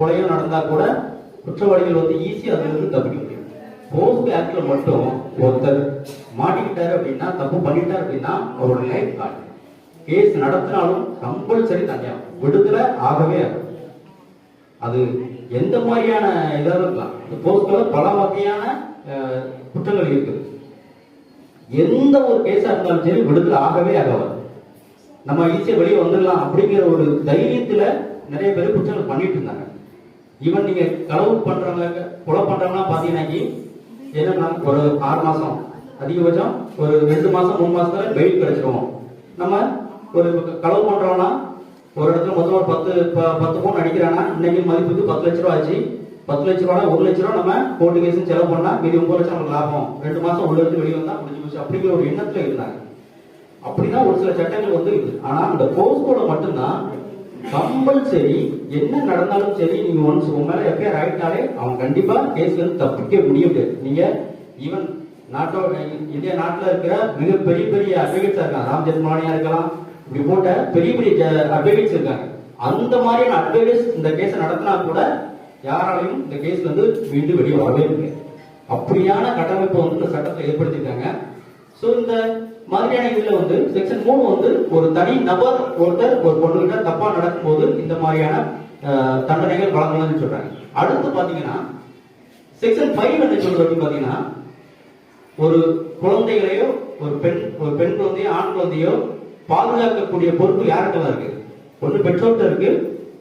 கொலையும் நடந்தா கூட குற்றவாளிகள் ஈஸியா அதுல இருந்து தப்பிக்க முடியும். போஸ்ட் ஆக்ட்ல மட்டும் ஒருத்தர் மாட்டிக்கிட்டாரு அப்படின்னா, தப்பு பண்ணிட்டாரு அப்படின்னா அவரோட லைஃப் கார்டு கேஸ் நடத்தினாலும் கம்பல்சரி தனியா விடுதலை ஆகவே அது எந்த மாதிரியான இதாக இருக்கலாம். போஸ்ட்ல பல வகையான குற்றங்கள் இருக்குது. எந்த ஒரு கேஸா இருந்தாலும் சரி விடுதலை ஆகவே ஆகாது. நம்ம ஈஸியா வெளியே வந்துடலாம் அப்படிங்கிற ஒரு தைரியத்துல நிறைய பேர் குற்றங்கள் பண்ணிட்டு இருந்தாங்க. ஈவன் நீங்க களவு பண்றவங்க, கொலை பண்றவங்க பாத்தீங்கன்னா என்னன்னா ஒரு 6 மாசம் அதிகபட்சம் ஒரு 2 மாசம் 3 மாசத்துல பெயில் கிடைச்சிருவோம். நம்ம ஒரு களவு பண்றோம்னா ஒரு இடத்துல மொத்தம் ஒரு 10 பவுன் அடிக்கிறானா இன்னைக்கு மதிப்புக்கு 10 லட்ச ரூபா ஆச்சு. 10 லட்ச ரூபா 1 லட்ச ரூபா நம்ம கோர்ட்டு கேஸ் செலவு பண்ணா மீதி 9 லட்சம் நமக்கு லாபம். 2 மாசம் உள்ள இருந்து வெளியே வந்தா முடிஞ்சு போச்சு அப்படிங்கிற ஒரு எண்ணத்துல இருந்தாங்க. அப்படிதான் ஒரு சில சட்டங்கள் இருக்குது. ஆனா இந்த போஸ்கோல மட்டும்தான் கம்பல்சரி என்ன நடந்தாலும் சரி, நீங்க ஒன்ஸ் உங்க மேல எஃப்ஐஆர் ஆயிட்டாலே அவன் கண்டிப்பா கேஸ்ல இருந்து தப்பிக்க முடியாது. நீங்க ஈவன் இந்தியா நாட்டுல இருக்கிற மிக பெரிய பெரிய அட்வொகேட்ஸா இருக்காங்க. ராம் ஜெத்மலானியா இருக்கலாம், இப்படி போட்ட பெரிய பெரிய அட்வொகேட்ஸ் இருக்காங்க. அந்த மாதிரியான அட்வொகேட்ஸ் இந்த கேஸை நடத்தினா கூட யாராலையும் இந்த கேஸ்ல இருந்து மீண்டும் வெளியே வரவே இருக்கு. அப்படியான கட்டமைப்பு இந்த சட்டத்தை ஏற்படுத்திருக்காங்க. சோ இந்த மாதிரியான இதுல செக்ஷன் 3 ஒரு தனி நபர் ஒருத்தர் ஒரு பொண்ணுகிட்ட தப்பா நடக்கும்போது இந்த மாதிரியான தண்டனைகள் வழங்கலாம்னு சொல்றாங்க. அடுத்து பாத்தீங்கன்னா செக்ஷன் 5 என்ன சொல்றது பாத்தீங்கன்னா, ஒரு குழந்தைகளையோ ஒரு பெண் குழந்தையோ ஆண் குழந்தையோ பாதுகாக்கக்கூடிய பொறுப்பு யாருக்கெல்லாம் இருக்கு? ஒண்ணு பெற்றோர்கிட்ட இருக்கு,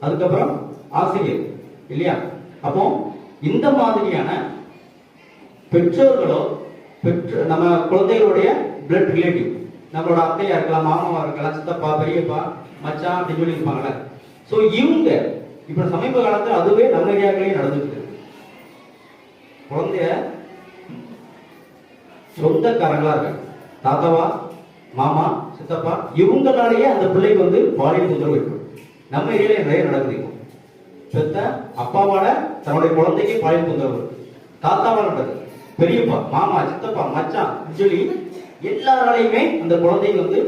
அதுக்கப்புறம் ஆசிரியர் இல்லையா? அப்போ இந்த மாதிரியான பெற்றோர்களோ நம்ம குழந்தைகளுடைய பிளட் ரிலேட்டிவ், நம்மளோட அத்தையா இருக்கலாம், மாமாவா இருக்கலாம், சித்தப்பா, பெரியப்பா, மச்சான் அப்படின்னு சொல்லி இருப்பாங்கல்ல. சோ இவங்க இப்ப சமீப காலத்துல அதுவே நம்ம ஏரியாக்களையும் நடந்துருக்கு. குழந்தைய சொந்தக்காரங்களா இருக்காங்க, தாத்தாவா, மாமா, சித்தப்பா, இவங்களாலேயே அந்த பிள்ளைக்கு பாலியல் தொந்தரவு இருக்கும். நம்ம ஏரியால நிறைய நடக்குது. பெத்த அப்பாவோட தன்னுடைய குழந்தைக்கு பாலியல் தொந்தரவு, தாத்தாவால நடக்குது, பெரியப்பா, மாமா, சித்தப்பா, மச்சான் சொல்லி எல்லாராலையுமே அந்த குழந்தைக்கு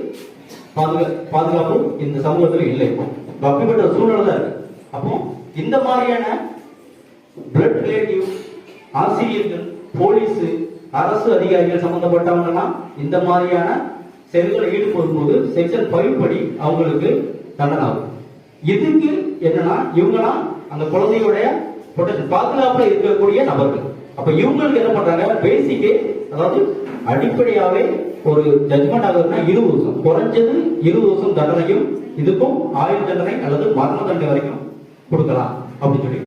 பாதுகாப்பு இந்த சமூகத்தில் இல்லை. அப்படிப்பட்ட சூழ்நிலை தான் இருக்கு. அப்போ இந்த மாதிரியான பிளட் ரிலேட்டிவ், ஆசிரியர்கள், போலீஸ், அரசு அதிகாரிகள் சம்பந்தப்பட்டவங்கலாம் இந்த மாதிரியான செயல்களை ஈடுபடும் போது செக்ஷன் 5 படி அவங்களுக்கு தண்டனை ஆகும். இதுக்கு என்னன்னா இவங்கலாம் அந்த குழந்தையுடைய ப்ரொடெக்ஷன் பாதுகாப்புல இருக்கக்கூடிய நபர்கள். அப்ப இவங்களுக்கு என்ன பண்றாங்க, பேசிக்கே அதாவது அடிப்படையாவே ஒரு ஜட்மெண்ட் ஆகுதுன்னா 20 வருஷம், குறைஞ்சது 20 வருஷம் தண்டனையும் இதுக்கும் ஆயுள் தண்டனை அல்லது மரண தண்டனை வரைக்கும் கொடுக்கலாம் அப்படின்னு சொல்லி